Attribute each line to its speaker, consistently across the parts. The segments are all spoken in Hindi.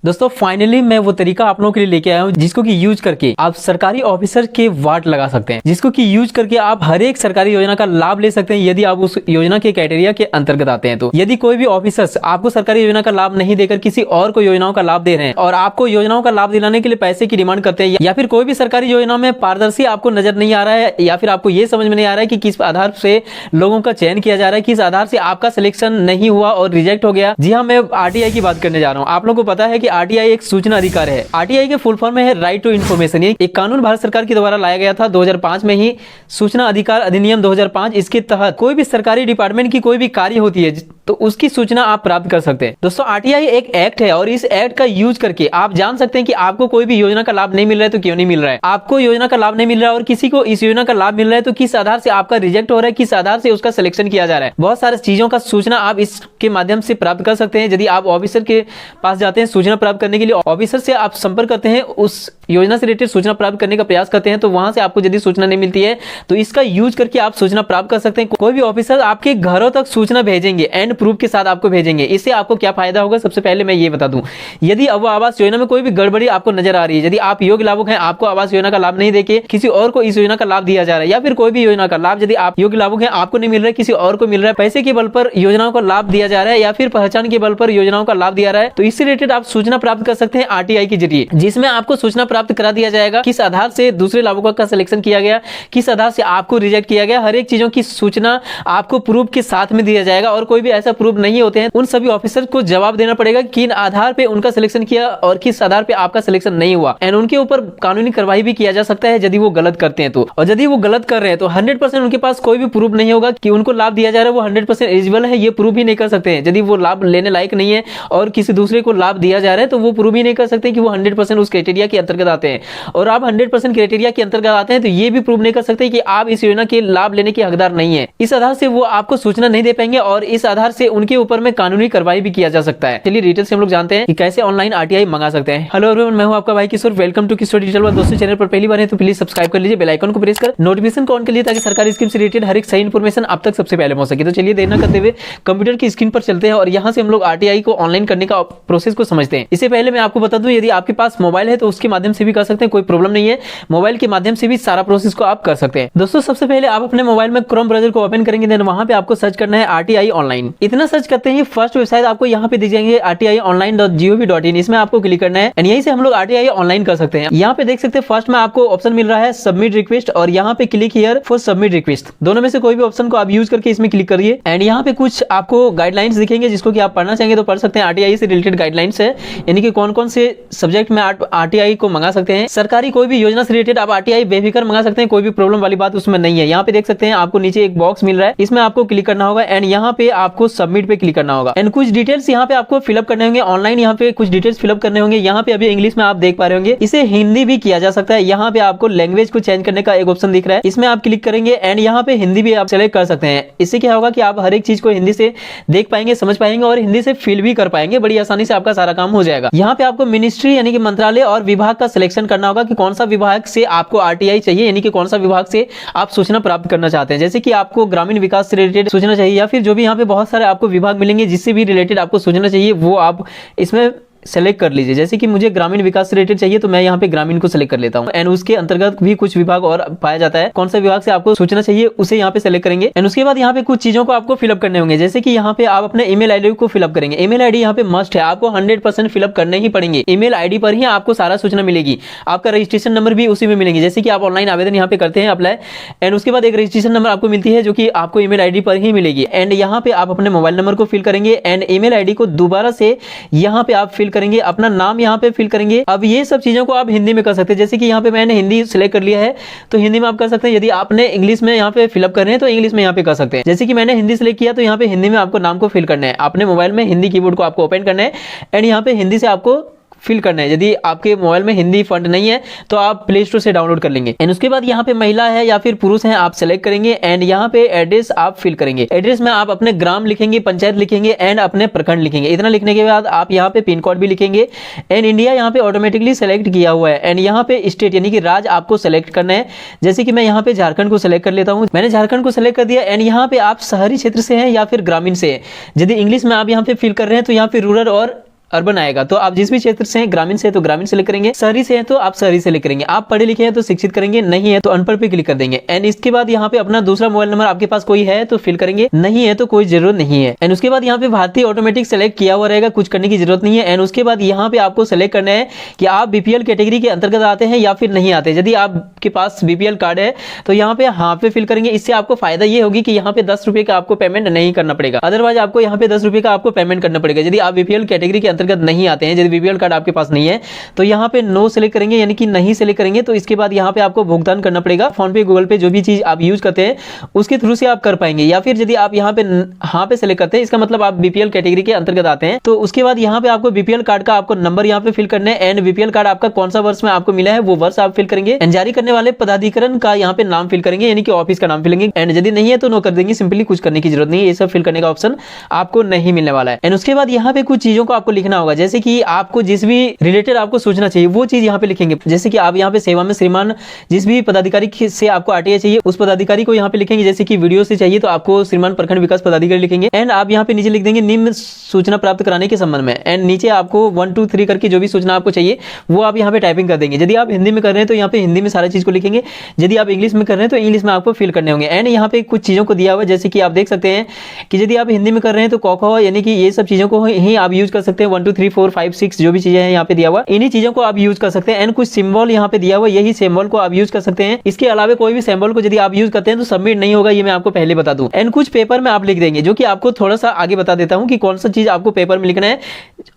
Speaker 1: दोस्तों फाइनली मैं वो तरीका आप लोगों के लिए लेके आया हूँ जिसको कि यूज करके आप सरकारी ऑफिसर के वार्ड लगा सकते हैं, जिसको कि यूज करके आप हर एक सरकारी योजना का लाभ ले सकते हैं यदि आप उस योजना के क्राइटेरिया के अंतर्गत आते हैं। तो यदि कोई भी ऑफिसर्स आपको सरकारी योजना का लाभ नहीं देकर किसी और को योजनाओं का लाभ दे रहे हैं और आपको योजनाओं का लाभ दिलाने के लिए पैसे की डिमांड करते हैं, या फिर कोई भी सरकारी योजना में पारदर्शी आपको नजर नहीं आ रहा है, या फिर आपको ये समझ में नहीं आ रहा है कि किस आधार से लोगों का चयन किया जा रहा है, किस आधार से आपका सिलेक्शन नहीं हुआ और रिजेक्ट हो गया। जी हाँ, मैं आरटीआई की बात करने जा रहा हूँ। आप लोगों को पता है कि आरटीआई एक सूचना अधिकार है। आरटीआई के फुल फॉर्म में है राइट टू इन्फॉर्मेशन। ये एक कानून भारत सरकार के द्वारा लाया गया था 2005 में ही, सूचना अधिकार अधिनियम 2005। इसके तहत कोई भी सरकारी डिपार्टमेंट की कोई भी कार्य होती है तो उसकी सूचना आप प्राप्त कर सकते हैं। दोस्तों आरटीआई एक एक्ट है और इस एक्ट का यूज करके आप जान सकते हैं कि आपको कोई भी योजना का लाभ नहीं मिल रहा है तो क्यों नहीं मिल रहा है, आपको योजना का लाभ नहीं मिल रहा है और किसी को इस योजना का लाभ मिल रहा है तो किस आधार से आपका रिजेक्ट हो रहा है, किस आधार से उसका सिलेक्शन किया जा रहा है। बहुत सारी चीजों का सूचना आप इसके माध्यम से प्राप्त कर सकते हैं। यदि आप ऑफिसर के पास जाते हैं सूचना प्राप्त करने के लिए, ऑफिसर से आप संपर्क करते हैं, उस योजना से रिलेटेड सूचना प्राप्त करने का प्रयास करते हैं, तो वहां से आपको यदि सूचना नहीं मिलती है तो इसका यूज करके आप सूचना प्राप्त कर सकते हैं। कोई भी ऑफिसर आपके घरों तक सूचना भेजेंगे एंड प्रूफ के साथ आपको भेजेंगे। इससे आपको क्या फायदा होगा, सबसे पहले मैं ये बता दूं, यदि अब आवास योजना में कोई भी गड़बड़ी आपको नजर आ रही है, यदि आप योग्य लाभुक हैं, आपको आवास योजना का लाभ नहीं देके किसी और को इस योजना का लाभ दिया जा रहा है, या फिर कोई भी योजना का लाभ यदि आप योग्य लाभुक हैं आपको नहीं मिल रहा है, किसी और को मिल रहा है, पैसे के बल पर योजनाओं का लाभ दिया जा रहा है या फिर पहचान के बल पर योजनाओं का लाभ दिया रहा है, तो इससे रिलेटेड आप सूचना प्राप्त कर सकते हैं आरटीआई के जरिए, जिसमें आपको सूचना प्राप्त करा दिया जाएगा किस आधार से दूसरे लाभुकों का सिलेक्शन किया गया, किस आधार से आपको रिजेक्ट किया गया। हर एक चीजों की सूचना आपको प्रूफ के साथ में दिया जाएगा और कोई भी ऐसा प्रूफ नहीं होते हैं उन सभी ऑफिसर को जवाब देना पड़ेगा किन आधार पे उनका सिलेक्शन किया और किस आधार पे आपका सिलेक्शन नहीं हुआ, एंड उनके ऊपर कानूनी कार्रवाई भी किया जा सकता है यदि वो गलत करते हैं तो। और यदि वो गलत कर रहे हैं तो 100% उनके पास कोई भी प्रूफ नहीं होगा कि उनको लाभ दिया जा रहा है, वो 100% एलिजिबल है, ये प्रूफ ही नहीं कर सकते हैं। यदि वो लाभ लेने लायक नहीं है और किसी दूसरे को लाभ दिया जा रहा है तो वो प्रूफ ही नहीं कर सकते कि वो 100% उस क्राइटेरिया के अंतर्गत आते हैं, और आप 100% क्राइटेरिया के अंतर्गत आते हैं तो ये भी प्रूफ नहीं कर सकते कि आप इस योजना के लाभ लेने के हकदार नहीं है। इस आधार से वो आपको सूचना नहीं दे पाएंगे और इस आधार से उनके ऊपर में कानूनी कार्रवाई भी किया जा सकता है। चलिए डिटेल से हम लोग जानते हैं कि कैसे ऑनलाइन आरटीआई मंगा सकते हैं। हेलो एवरीवन, मैं हूं आपका भाई Kishore. Welcome to Kishore digital. दोस्तों चैनल पर पहली बार है तो प्लीज सब्सक्राइब कर लीजिए, बेल आइकन को प्रेस कर नोटिफिकेशन को ऑन कर लीजिए ताकि सरकारी स्कीम से रिलेटेड हर एक सही इन्फॉर्मेशन आप तक सबसे पहले पहुंच सके। तो चलिए देर न करते हुए कंप्यूटर की स्क्रीन पर चलते हैं और यहाँ से हम लोग आरटीआई को ऑनलाइन करने का प्रोसेस को समझते हैं। इससे पहले मैं आपको बता दूं, यदि आपके पास मोबाइल है तो उसके माध्यम से भी कर सकते हैं, कोई प्रॉब्लम नहीं है, मोबाइल के माध्यम से भी सारा प्रोसेस को आप कर सकते हैं। दोस्तों सबसे पहले आप अपने मोबाइल में क्रोम ब्राउज़र को ओपन करेंगे, देन वहां पे आपको सर्च करना है आरटीआई ऑनलाइन। इतना सर्च करते ही फर्स्ट वेबसाइट आपको यहाँ पे दिख जाएंगे rti-online.gov.in, इसमें आपको क्लिक करना है एंड यहीं से हम लोग आरटीआई ऑनलाइन कर सकते हैं। यहाँ पे देख सकते हैं फर्स्ट में आपको ऑप्शन मिल रहा है सबमिट रिक्वेस्ट और यहाँ पे click here for submit request. दोनों में से कोई भी ऑप्शन को आप यूज करके इसमें क्लिक करिए एंड यहाँ पे कुछ आपको गाइडलाइंस दिखेंगे जिसको कि आप पढ़ना चाहेंगे तो पढ़ सकते हैं। आरटीआई से रिलेटेड गाइडलाइंस है, यानी कि कौन कौन से सब्जेक्ट में आरटीआई को मंगा सकते हैं। सरकारी कोई भी योजना से रिलेटेड आप आरटीआई बेफिक्र मंगा सकते हैं, कोई भी प्रॉब्लम वाली बात उसमें नहीं है। यहाँ पे देख सकते हैं आपको नीचे एक बॉक्स मिल रहा है, इसमें आपको क्लिक करना होगा एंड यहाँ पे आपको सबमिट पे क्लिक करना होगा एंड कुछ डिटेल्स यहाँ पे आपको फिलअप करने होंगे ऑनलाइन। यहाँ पे कुछ डिटेल्स फिलअप करने होंगे। यहाँ पे अभी इंग्लिश में आप देख पा रहे होंगे, इसे हिंदी भी किया जा सकता है। यहाँ पे आपको लैंग्वेज को चेंज करने का एक ऑप्शन दिख रहा है, इसमें आप क्लिक करेंगे एंड यहाँ पे हिंदी भी आप सेलेक्ट कर सकते हैं। इससे क्या होगा कि आप हर एक चीज को हिंदी से देख पाएंगे, समझ पाएंगे और हिंदी से फील भी कर पाएंगे। बड़ी आसानी से आपका सारा काम हो जाएगा। यहाँ पे आपको मिनिस्ट्री यानी कि मंत्रालय और विभाग का सिलेक्शन करना होगा कि कौन सा विभाग से आपको आरटीआई चाहिए, यानी कि कौन सा विभाग से आप सूचना प्राप्त करना चाहते हैं। जैसे कि आपको ग्रामीण विकास से रिलेटेड सूचना चाहिए या फिर जो भी यहाँ पे बहुत सारे आपको विभाग मिलेंगे जिससे भी रिलेटेड आपको सूचना चाहिए वो आप इसमें सेलेक्ट कर लीजिए। जैसे कि मुझे ग्रामीण विकास से रिलेटेड चाहिए तो मैं यहाँ पे ग्रामीण को सेलेक्ट कर लेता हूँ एंड उसके अंतर्गत भी कुछ विभाग और पाया जाता है। कौन सा विभाग से आपको सूचना चाहिए उसे यहाँ पे सेलेक्ट करेंगे एंड उसके बाद यहाँ पे कुछ चीजों को आपको फिलअप करने होंगे। जैसे कि यहाँ पे आप अपने ईमेल आईडी को फिलअप करेंगे। ईमेल आईडी यहाँ पे मस्ट है, आपको 100% फिलअप करने ही पड़ेंगे। ईमेल आईडी पर ही आपको सारा सूचना मिलेगी। आपका रजिस्ट्रेशन नंबर भी उसी में मिलेंगे। जैसे कि आप ऑनलाइन आवेदन यहाँ पे करते हैं अप्लाई एंड उसके बाद एक रजिस्ट्रेशन नंबर आपको मिलती है जो कि आपको ईमेल आईडी पर ही मिलेगी एंड यहाँ पे आप अपने मोबाइल नंबर को फिल करेंगे एंड ईमेल आईडी को दोबारा से यहाँ पे आप फिल करेंगे, अपना नाम यहाँ पे फिल करेंगे। अब ये सब चीजों को आप हिंदी में कर सकते हैं। जैसे कि यहाँ पे मैंने हिंदी सिलेक्ट कर लिया है तो हिंदी में आप कर सकते हैं। यदि आपने इंग्लिश में यहाँ पे फिलअप कर रहे हैं तो इंग्लिश में यहाँ पे कर सकते हैं। जैसे कि मैंने हिंदी सिलेक्ट किया तो यहाँ पे हिंदी में आपको नाम को फिल करना है। अपने मोबाइल में हिंदी कीबोर्ड को आपको ओपन करना है एंड यहाँ पे हिंदी से आपको फिल करना है। यदि आपके मोबाइल में हिंदी फॉन्ट नहीं है तो आप प्ले स्टोर से डाउनलोड कर लेंगे एंड उसके बाद यहाँ पे महिला है या फिर पुरुष है आप सेलेक्ट करेंगे एंड यहाँ पे एड्रेस आप फिल करेंगे। एड्रेस में आप अपने ग्राम लिखेंगे, पंचायत लिखेंगे एंड अपने प्रखंड लिखेंगे। इतना लिखने के बाद आप यहाँ पे पिन कोड भी लिखेंगे एंड इंडिया यहाँ पे ऑटोमेटिकली सेलेक्ट किया हुआ है एंड यहाँ पे स्टेट यानी कि राज्य आपको सेलेक्ट करना है। जैसे कि मैं यहाँ पे झारखंड को सेलेक्ट कर लेता हूँ। मैंने झारखंड को सेलेक्ट कर दिया एंड यहाँ पे आप शहरी क्षेत्र से हैं या फिर ग्रामीण से है। यदि इंग्लिश में आप यहाँ पे फिल कर रहे हैं तो यहाँ पे रूरल और अर्बन आएगा। तो आप जिस भी क्षेत्र से हैं, ग्रामीण से है तो ग्रामीण सेलेक्ट करेंगे, शहरी से है तो आप शहरी सेलेक्ट करेंगे, आप पढ़े लिखे हैं तो शिक्षित करेंगे, नहीं है तो अनपढ़ पे क्लिक कर देंगे। एंड इसके बाद यहाँ पे अपना दूसरा मोबाइल नंबर आपके पास कोई है तो फिल करेंगे, नहीं है तो कोई जरूरत नहीं है। एंड उसके बाद यहाँ पे भारतीय ऑटोमेटिक सेलेक्ट किया हुआ रहेगा, कुछ करने की जरूरत नहीं है। एंड उसके बाद यहाँ पे आपको सेलेक्ट करना है कि आप बीपीएल कैटेगरी के अंतर्गत आते हैं या फिर नहीं आते। यदि आपके पास बीपीएल कार्ड है तो यहाँ पे हाँ पे फिल करेंगे। इससे आपको फायदा ये होगी कि यहाँ पे 10 रुपए का आपको पेमेंट नहीं करना पड़ेगा, अदरवाइज आपको यहाँ पे 10 रुपए का आपको पेमेंट करना पड़ेगा यदि आप बीपीएल कैटेगरी के अंतर्गत नहीं आते हैं। यदि बीपीएल कार्ड आपके पास नहीं है तो यहाँ पे नो सेलेक्ट करेंगे, यानी कि नहीं सेलेक्ट करेंगे। तो इसके बाद यहाँ पे आपको भुगतान करना पड़ेगा, फोन पे, गूगल पे, जो भी चीज आप यूज करते हैं उसके थ्रू से आप कर पाएंगे। या फिर यदि आप यहाँ पे हाँ पे सेलेक्ट करते हैं, इसका मतलब आप बीपीएल कैटेगरी के अंतर्गत आते हैं। तो उसके बाद यहाँ पे आपको बीपीएल कार्ड का आपको नंबर यहाँ पे फिल करना है। एंड बीपीएल कार्ड आपका कौन सा वर्ष में आपको मिला है वो वर्ष आप फिल करेंगे। एंड जारी करने वाले पदाधिकरण का यहाँ पे नाम फिल करेंगे, यानी कि ऑफिस का नाम फिल करेंगे। एंड यदि नहीं है तो नो कर देंगे, सिंपली कुछ करने की जरूरत नहीं है, ये सब फिल करने का ऑप्शन आपको नहीं मिलने वाला है। एंड उसके बाद यहाँ पे कुछ चीजों को आपको लिखना होगा, जैसे कि आपको जिस भी रिलेटेड आपको सोचना चाहिए वो चीज यहाँ पे लिखेंगे। जैसे कि आप यहाँ पे सेवा में श्रीमान जिस भी पदाधिकारी से आपको आरटीआई चाहिए उस पदाधिकारी को यहाँ पे लिखेंगे। जैसे कि वीडियो से चाहिए तो आपको श्रीमान प्रखंड विकास पदाधिकारी लिखेंगे। एंड आप यहाँ पे नीचे लिख देंगे निम्न सूचना प्राप्त कराने के संबंध में। एंड नीचे आपको 1 2 3 करके जो भी सूचना आपको चाहिए वो आप यहाँ पे टाइपिंग कर देंगे। यदि आप हिंदी में कर रहे हैं तो यहाँ पे हिंदी में सारा चीज को लिखेंगे, यदि आप इंग्लिश में कर रहे हैं तो इंग्लिश में आपको फिल करने होंगे। एंड यहाँ पे कुछ चीजों को दिया हुआ है, जैसे कि आप देख सकते हैं कि यदि आप हिंदी में कर रहे हैं तो कॉ यानी कि ये सब चीजों को ही आप यूज कर सकते हैं। 1 2 3 4 5 6 जो भी चीजें हैं यहाँ पे दिया हुआ, इन्हीं चीजों को आप यूज कर सकते हैं। एंड कुछ सिंबल यहाँ पे दिया हुआ, यही सिंबल को आप यूज कर सकते हैं। इसके अलावा कोई भी सिंबल को यदि आप यूज करते हैं तो सबमिट नहीं होगा, ये मैं आपको पहले बता दूं। एंड कुछ पेपर में आप लिख देंगे, जो कि आपको थोड़ा सा आगे बता देता हूं कि कौन सा चीज आपको पेपर में लिखना है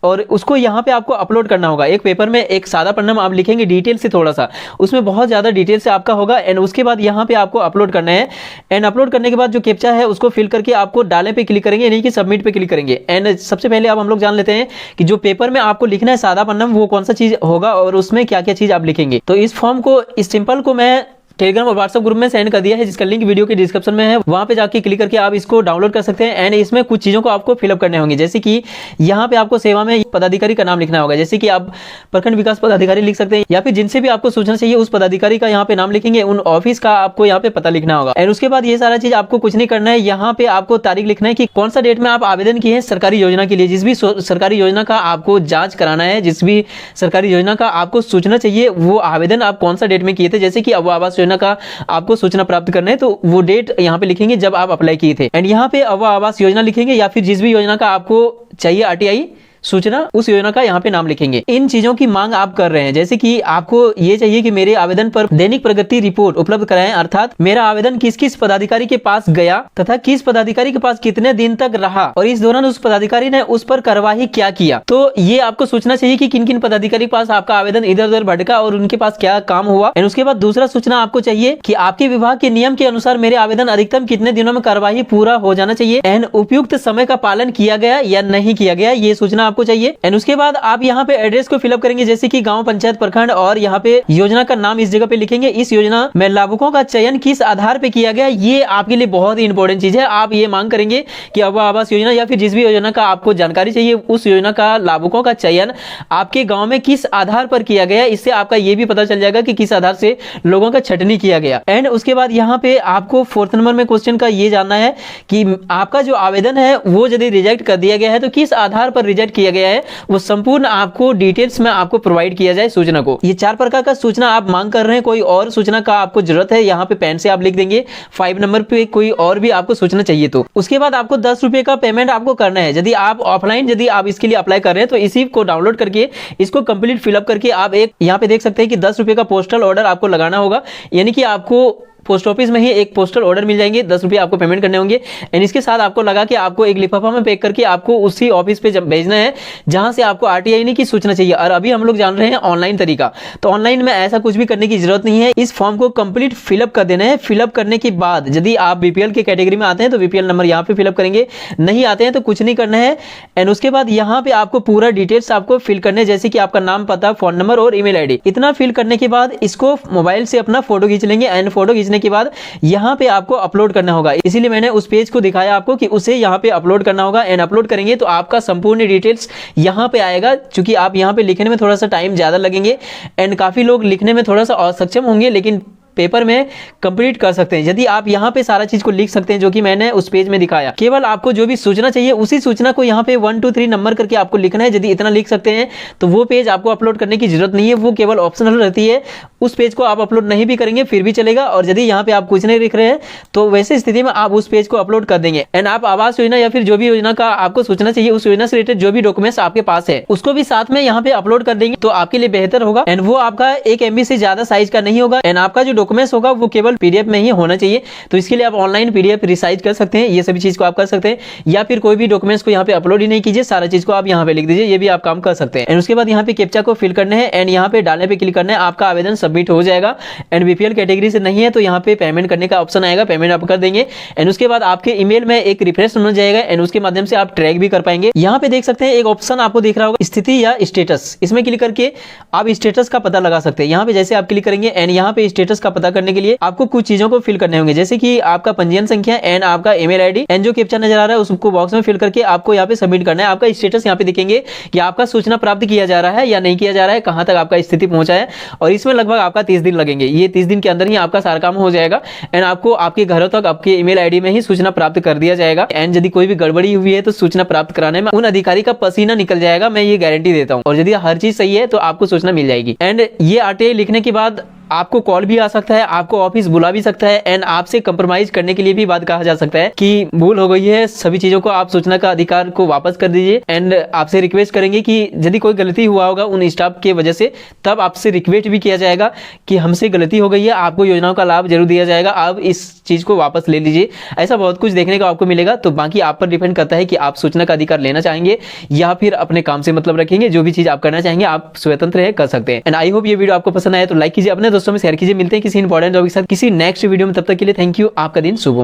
Speaker 1: और उसको यहाँ पे आपको अपलोड करना होगा। एक पेपर में एक सादा पन्ना में आप लिखेंगे डिटेल से, थोड़ा सा उसमें बहुत ज्यादा डिटेल से आपका होगा। एंड उसके बाद यहाँ पे आपको अपलोड करना है। एंड अपलोड करने के बाद जो कैप्चा है उसको फिल करके आपको डाले पे क्लिक करेंगे, यानी कि सबमिट पे क्लिक करेंगे। एंड सबसे पहले अब हम लोग जान लेते हैं कि जो पेपर में आपको लिखना है सादा पन्ना में वो कौन सा चीज होगा और उसमें क्या क्या चीज आप लिखेंगे। तो इस फॉर्म को, इस सिंपल को मैं टेलीग्राम और व्हाट्सएप ग्रुप में सेंड कर दिया है, जिसका लिंक वीडियो के डिस्क्रिप्शन में है, वहां पे जाके क्लिक करके आप इसको डाउनलोड कर सकते हैं। एंड इसमें कुछ चीजों को आपको फिलअप करने होंगे, जैसे कि यहाँ पे आपको सेवा में पदाधिकारी का नाम लिखना होगा। जैसे कि आप प्रखंड विकास पदाधिकारी लिख सकते हैं, या फिर जिनसे भी आपको सूचना चाहिए उस पदाधिकारी का यहाँ पे नाम लिखेंगे, उन ऑफिस का आपको यहाँ पे पता लिखना होगा। एंड उसके बाद ये सारा चीज आपको कुछ नहीं करना है, यहाँ पे आपको तारीख लिखना है कि कौन सा डेट में आप आवेदन किए हैं सरकारी योजना के लिए। जिस भी सरकारी योजना का आपको जांच कराना है, जिस भी सरकारी योजना का आपको सूचना चाहिए, वो आवेदन आप कौन सा डेट में किए थे। जैसे कि अब आवास योजना का आपको सूचना प्राप्त करना है तो वो डेट यहाँ पे लिखेंगे जब आप अप्लाई किए थे। एंड यहाँ पे आवास योजना लिखेंगे, या फिर जिस भी योजना का आपको चाहिए आरटीआई सूचना, उस योजना का यहाँ पे नाम लिखेंगे। इन चीजों की मांग आप कर रहे हैं, जैसे कि आपको ये चाहिए कि मेरे आवेदन पर दैनिक प्रगति रिपोर्ट उपलब्ध कराएं, अर्थात मेरा आवेदन किस किस पदाधिकारी के पास गया तथा किस पदाधिकारी के पास कितने दिन तक रहा और इस दौरान उस पदाधिकारी ने उस पर कार्यवाही क्या किया। तो ये आपको सूचना चाहिए कि किन किन पदाधिकारी के पास आपका आवेदन इधर उधर भटका और उनके पास क्या काम हुआ। एंड उसके बाद दूसरा सूचना आपको चाहिए कि आपके विभाग के नियम के अनुसार मेरे आवेदन अधिकतम कितने दिनों में कार्यवाही पूरा हो जाना चाहिए। एंड उपयुक्त समय का पालन किया गया या नहीं किया गया, ये सूचना आपको चाहिए। एंड उसके बाद आप यहाँ पे एड्रेस को फिलअप करेंगे, जैसे कि गांव, पंचायत, प्रखंड, और यहाँ पे योजना का नाम इस जगह पे लिखेंगे। इस योजना में लाभुकों का चयन किस आधार पे किया गया, ये आपके लिए बहुत ही इंपॉर्टेंट चीज है। आप ये मांग करेंगे कि अब आवास योजना या फिर जिस भी योजना का आपको जानकारी चाहिए, उस योजना का लाभुकों का चयन आपके गाँव में किस आधार पर किया गया। इससे आपका ये भी पता चल जाएगा कि किस आधार से लोगों का छटनी किया गया। एंड उसके बाद यहाँ पे आपको 4th नंबर में क्वेश्चन का ये जानना है कि आपका जो आवेदन है वो यदि रिजेक्ट कर दिया गया है तो किस आधार पर रिजेक्ट किया गया है, वो संपूर्ण आपको डिटेल्स में आपको प्रोवाइड किया जाए सूचना को। ये 4 प्रकार का सूचना आप मांग कर रहे हैं, कोई और सूचना का आपको जरूरत है, यहाँ पे पेन से आप लिख देंगे। 5 नंबर पे कोई और भी आपको सूचना चाहिए तो उसके बाद आपको 10 रुपए का पेमेंट आपको करना है। यदि आप ऑफलाइन यदि आप इसके लिए अप्लाई कर रहे हैं तो इसी को डाउनलोड करके इसको कंप्लीट फिलअप करके आप एक यहाँ पे देख सकते हैं कि 10 रुपए का पोस्टल ऑर्डर आपको लगाना होगा, यानी कि आपको पोस्ट ऑफिस में ही एक पोस्टल ऑर्डर मिल जाएंगे, 10 रुपये आपको पेमेंट करने होंगे। एंड इसके साथ आपको लगा कि आपको एक लिफाफा में पैक करके आपको उसी ऑफिस पे जब भेजना है जहां से आपको आरटीआई की सूचना चाहिए। और अभी हम लोग जान रहे हैं ऑनलाइन तरीका, तो ऑनलाइन में ऐसा कुछ भी करने की जरूरत नहीं है। इस फॉर्म को कंप्लीट फिलअप कर देना है। फिलअप करने के बाद यदि आप बीपीएल के कैटेगरी में आते हैं तो बीपीएल नंबर यहाँ पे फिलअप करेंगे, नहीं आते हैं तो कुछ नहीं करना है। एंड उसके बाद यहाँ पे आपको पूरा डिटेल्स आपको फिल करने हैं, जैसे कि आपका नाम, पता, फोन नंबर और ईमेल आईडी। इतना फिल करने के बाद इसको मोबाइल से अपना फोटो खींच लेंगे। एंड फोटो खींचने के बाद यहाँ पे आपको अपलोड करना होगा, इसीलिए मैंने उस पेज को दिखाया आपको कि उसे यहाँ पे अपलोड करना होगा। एंड अपलोड करेंगे तो आपका संपूर्ण डिटेल्स यहाँ पे आएगा, क्योंकि आप यहाँ पे लिखने में थोड़ा सा टाइम ज्यादा लगेंगे एंड काफी लोग लिखने में थोड़ा सा असक्षम होंगे, लेकिन पेपर में कंप्लीट कर सकते हैं। यदि आप यहाँ पे सारा चीज को लिख सकते हैं जो कि मैंने उस पेज में दिखाया, केवल आपको जो भी सूचना चाहिए उसी सूचना को यहाँ पे 1 2 3 नंबर करके आपको लिखना है। यदि इतना लिख सकते हैं तो वो पेज आपको अपलोड करने की जरूरत नहीं है, वो केवल ऑप्शनल रहती है। उस पेज को आप अपलोड नहीं भी करेंगे फिर भी चलेगा। और यदि यहाँ पे आप कुछ नहीं लिख रहे हैं तो वैसे स्थिति में आप उस पेज को अपलोड कर देंगे एंड आप आवास योजना या फिर जो भी योजना का आपको सूचना चाहिए उस योजना से रिलेटेड जो भी डॉक्यूमेंट्स आपके पास है उसको भी साथ में यहाँ पे अपलोड कर देंगे तो आपके लिए बेहतर होगा। एंड वो आपका 1 MB से ज्यादा साइज का नहीं होगा एंड आपका जो डॉक्यूमेंट्स होगा वो केवल PDF में ही होना चाहिए। तो इसके लिए आप ऑनलाइन PDF रिसाइज कर सकते हैं, ये सभी चीज को आप कर सकते हैं। या फिर कोई भी डॉक्यूमेंट्स को यहाँ पे अपलोड ही नहीं कीजिए, सारा चीज को आप यहाँ पे लिख दीजिए, ये भी आप काम कर सकते हैं। एंड उसके बाद यहाँ पे कैप्चा को फिल करना है एंड यहाँ पे डालने पे क्लिक करना है, आपका आवेदन सबमिट हो जाएगा। एंड BPL कैटेगरी से नहीं है तो यहाँ पे पेमेंट करने का ऑप्शन आएगा, पेमेंट आप कर देंगे। एंड उसके बाद आपके ईमेल में एक रिफ्रेश होना जाएगा एंड उसके माध्यम से आप ट्रैक भी कर पाएंगे। यहाँ पे देख सकते हैं एक ऑप्शन आपको दिख रहा होगा स्थिति या स्टेटस, इसमें क्लिक करके आप स्टेटस का पता लगा सकते हैं। यहाँ पे जैसे आप क्लिक करेंगे एंड यहाँ पे स्टेटस का पता करने के लिए आपको कुछ चीजों को फिल करने होंगे, जैसे कि आपका पंजीयन संख्या एंड आपका ईमेल आईडी एंड जो कैप्चा नजर आ रहा है उसको बॉक्स में फिल करके आपको यहाँ पे सबमिट करना है। आपका स्टेटस यहाँ पे दिखेंगे कि आपका सूचना प्राप्त किया जा रहा है या नहीं किया जा रहा है, कहां तक आपका स्थिति पहुंचा है। और इसमें लगभग आपका 30 दिन लगेंगे, ये 30 दिन के अंदर ही आपका सारा काम हो जाएगा एंड आपको आपके घरों तक आपके ईमेल आईडी में ही सूचना प्राप्त कर दिया जाएगा। एंड यदि कोई भी गड़बड़ी हुई है तो सूचना प्राप्त कराने में उन अधिकारी का पसीना निकल जाएगा, मैं ये गारंटी देता हूं। और यदि हर चीज सही है तो आपको सूचना मिल जाएगी। एंड ये RTI लिखने के बाद आपको कॉल भी आ सकता है, आपको ऑफिस बुला भी सकता है एंड आपसे कंप्रोमाइज करने के लिए भी बात कहा जा सकता है कि भूल हो गई है, सभी चीजों को आप सूचना का अधिकार को वापस कर दीजिए। एंड आपसे रिक्वेस्ट करेंगे कि यदि कोई गलती हुआ होगा उन स्टाफ की वजह से तब आपसे रिक्वेस्ट भी किया जाएगा कि हमसे गलती हो गई है, आपको योजनाओं का लाभ जरूर दिया जाएगा, आप इस चीज को वापस ले लीजिए। ऐसा बहुत कुछ देखने को आपको मिलेगा। तो बाकी आप पर डिपेंड करता है कि आप सूचना का अधिकार लेना चाहेंगे या फिर अपने काम से मतलब रखेंगे। जो भी चीज आप करना चाहेंगे आप स्वतंत्र है, कर सकते हैं। एंड आई होप ये वीडियो आपको पसंद आया तो लाइक कीजिए, अपने दोस्तों में शेयर कीजिए। मिलते हैं किसी इंपॉर्टेंट टॉपिक के साथ किसी नेक्स्ट वीडियो में, तब तक के लिए थैंक यू। आपका दिन शुभ हो।